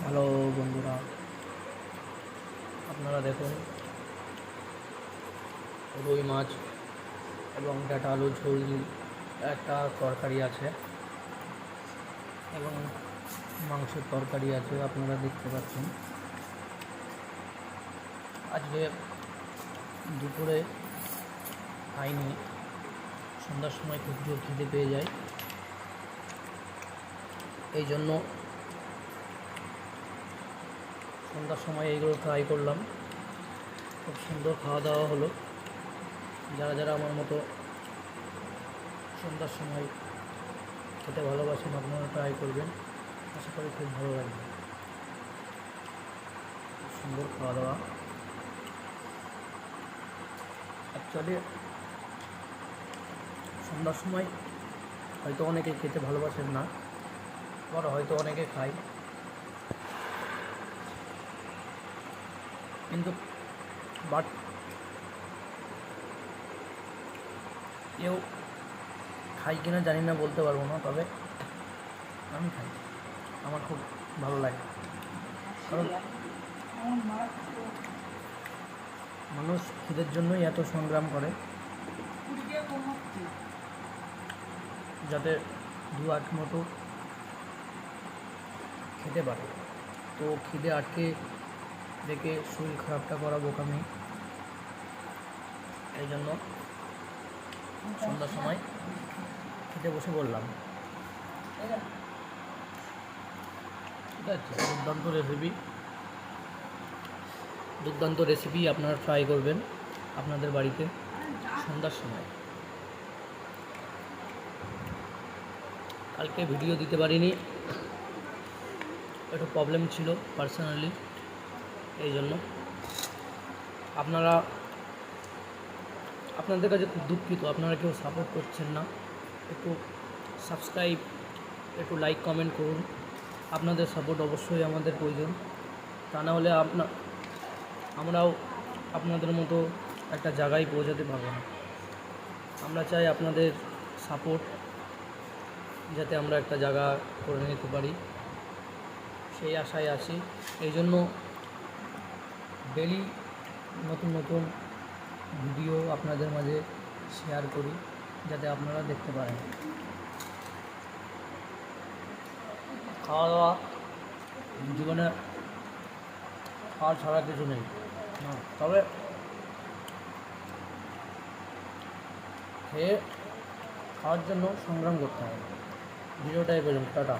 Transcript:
Hello বন্ধুরা, আপনারা দেখুন রুই মাছ এবং ডাঁটা আলু ঝোল একটা তরকারি আছে এবং মাংসের তরকারি আছে। আপনারা দেখতে পাচ্ছেন আজকে দুপুরে খাইনি, সন্ধ্যার সময় খুব জোর খিদে পেয়ে যায়, এই জন্য সন্ধ্যার সময় এইগুলো ট্রাই করলাম। খুব সুন্দর খাওয়া দাওয়া হলো। যারা যারা আমার মতো সন্ধ্যার সময় খেতে ভালোবাসেন আপনারা ট্রাই করবেন, আশা করি খুব ভালো লাগবে। সুন্দর খাওয়া দাওয়া। অ্যাকচুয়ালি সন্ধ্যার সময় হয়তো অনেকে খেতে ভালোবাসেন না, আবার হয়তো অনেকে খায়, কিন্তু বাট কেউ খাই কিনা জানি না, বলতে পারবো না, তবে আমি খাই, আমার খুব ভালো লাগে। কারণ মানুষ খিদের জন্যই এত সংগ্রাম করে, যাতে দু আট মতো খেতে পারে। তো খিদে আটকে রেখে শরীর খারাপটা করা বোকামি, এই জন্য সন্ধ্যার সময় খেতে বসে বললাম। ঠিক আছে, দুর্দান্ত রেসিপি আপনারা ট্রাই করবেন আপনাদের বাড়িতে সন্ধ্যার সময়। কালকে ভিডিও দিতে পারিনি, একটু প্রবলেম ছিল পার্সোনালি, এই জন্য আপনাদের কাছে খুব দুঃখিত, আপনারা কেউ সাপোর্ট করছেন না। একটু সাবস্ক্রাইব, একটু লাইক কমেন্ট করুন, আপনাদের সাপোর্ট অবশ্যই আমাদের প্রয়োজন। তা না হলে আমরাও আপনাদের মতো একটা জায়গায় পৌঁছাতে পারবো না। আমরা চাই আপনাদের সাপোর্ট, যাতে আমরা একটা জায়গা করে নিতে পারি, সেই আশায় আছি। এই জন্য ডেলি নতুন নতুন ভিডিও আপনাদের মাঝে শেয়ার করি, যাতে আপনারা দেখতে পারেন। খাওয়া দাওয়া জীবনে খাওয়া ছাড়া কিছু নেই না, তবে খেয়ে খাওয়ার জন্য সংগ্রাম করতে হবে। ভিডিওটা এই পর্যন্ত, টাটা।